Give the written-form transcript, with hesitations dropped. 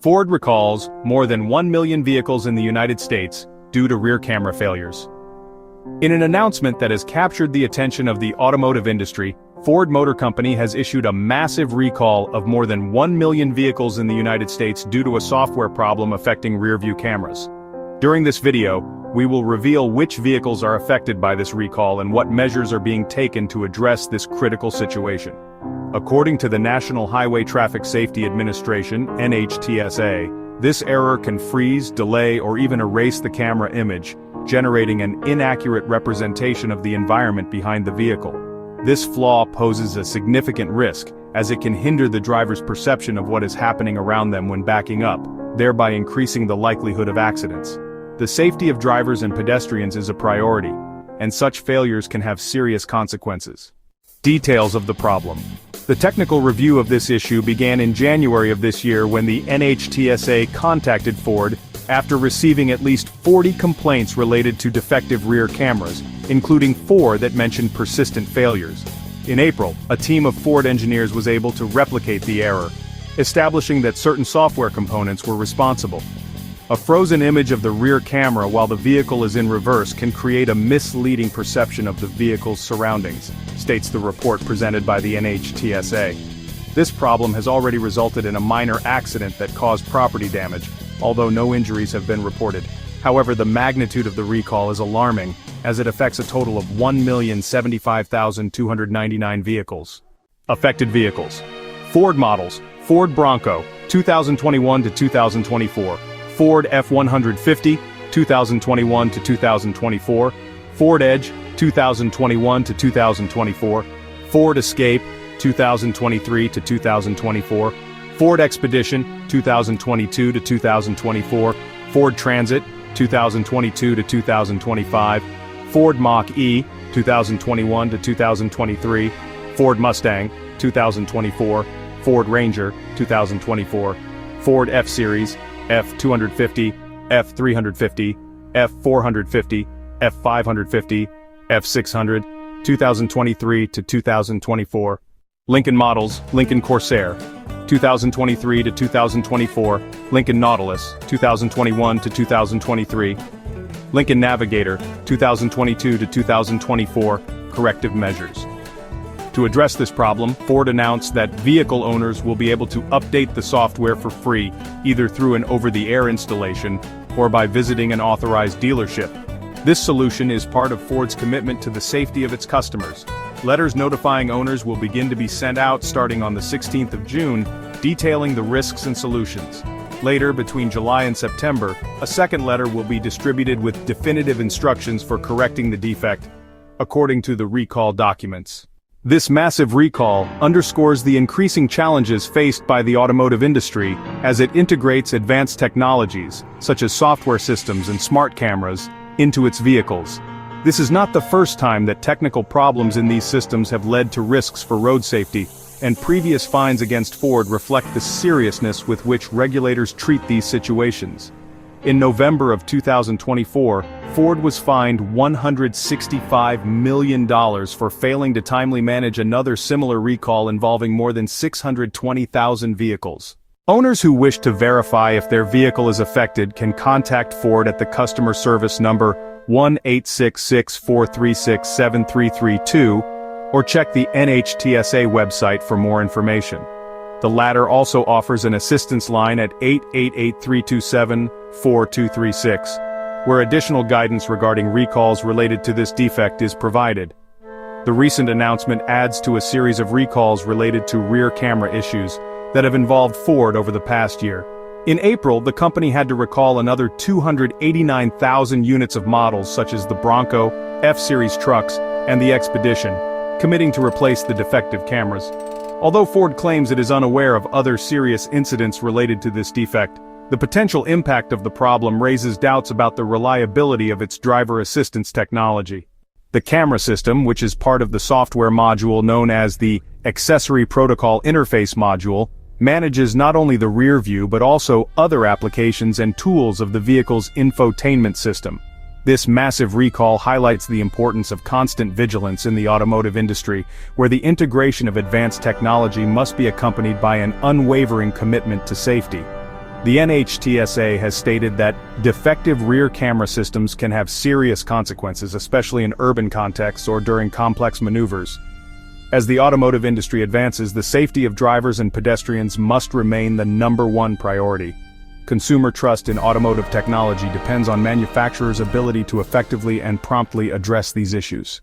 Ford recalls more than 1 million vehicles in the United States due to rear camera failures. In an announcement that has captured the attention of the automotive industry, Ford Motor Company has issued a massive recall of more than 1 million vehicles in the United States due to a software problem affecting rear-view cameras. During this video, we will reveal which vehicles are affected by this recall and what measures are being taken to address this critical situation. According to the National Highway Traffic Safety Administration, NHTSA, this error can freeze, delay, or even erase the camera image, generating an inaccurate representation of the environment behind the vehicle. This flaw poses a significant risk, as it can hinder the driver's perception of what is happening around them when backing up, thereby increasing the likelihood of accidents. The safety of drivers and pedestrians is a priority, and such failures can have serious consequences. Details of the problem. The technical review of this issue began in January of this year when the NHTSA contacted Ford after receiving at least 40 complaints related to defective rear cameras, including 4 that mentioned persistent failures. In April, a team of Ford engineers was able to replicate the error, establishing that certain software components were responsible. A frozen image of the rear camera while the vehicle is in reverse can create a misleading perception of the vehicle's surroundings, states the report presented by the NHTSA. This problem has already resulted in a minor accident that caused property damage, although no injuries have been reported. However, the magnitude of the recall is alarming, as it affects a total of 1,075,299 vehicles. Affected vehicles. Ford models: Ford Bronco, 2021 to 2024. Ford F-150, 2021 to 2024. Ford Edge, 2021 to 2024. Ford Escape, 2023 to 2024. Ford Expedition, 2022 to 2024. Ford Transit, 2022 to 2025. Ford Mach-E, 2021 to 2023. Ford Mustang, 2024. Ford Ranger, 2024. Ford F-Series, F-250, F-350, F-450, F-550, F-600, 2023 to 2024. Lincoln models: Lincoln Corsair, 2023 to 2024. Lincoln Nautilus, 2021 to 2023. Lincoln Navigator, 2022 to 2024. Corrective measures. To address this problem, Ford announced that vehicle owners will be able to update the software for free, either through an over-the-air installation or by visiting an authorized dealership. This solution is part of Ford's commitment to the safety of its customers. Letters notifying owners will begin to be sent out starting on the 16th of June, detailing the risks and solutions. Later, between July and September, a second letter will be distributed with definitive instructions for correcting the defect, according to the recall documents. This massive recall underscores the increasing challenges faced by the automotive industry as it integrates advanced technologies, such as software systems and smart cameras, into its vehicles. This is not the first time that technical problems in these systems have led to risks for road safety, and previous fines against Ford reflect the seriousness with which regulators treat these situations. In November of 2024, Ford was fined $165 million for failing to timely manage another similar recall involving more than 620,000 vehicles. Owners who wish to verify if their vehicle is affected can contact Ford at the customer service number 1-866-436-7332 or check the NHTSA website for more information. The latter also offers an assistance line at 888-327-4236, where additional guidance regarding recalls related to this defect is provided. The recent announcement adds to a series of recalls related to rear camera issues that have involved Ford over the past year. In April, the company had to recall another 289,000 units of models such as the Bronco, F-Series trucks, and the Expedition, committing to replace the defective cameras. Although Ford claims it is unaware of other serious incidents related to this defect, the potential impact of the problem raises doubts about the reliability of its driver assistance technology. The camera system, which is part of the software module known as the Accessory Protocol Interface Module, manages not only the rear view but also other applications and tools of the vehicle's infotainment system. This massive recall highlights the importance of constant vigilance in the automotive industry, where the integration of advanced technology must be accompanied by an unwavering commitment to safety. The NHTSA has stated that defective rear camera systems can have serious consequences, especially in urban contexts or during complex maneuvers. As the automotive industry advances, the safety of drivers and pedestrians must remain the #1 priority. Consumer trust in automotive technology depends on manufacturers' ability to effectively and promptly address these issues.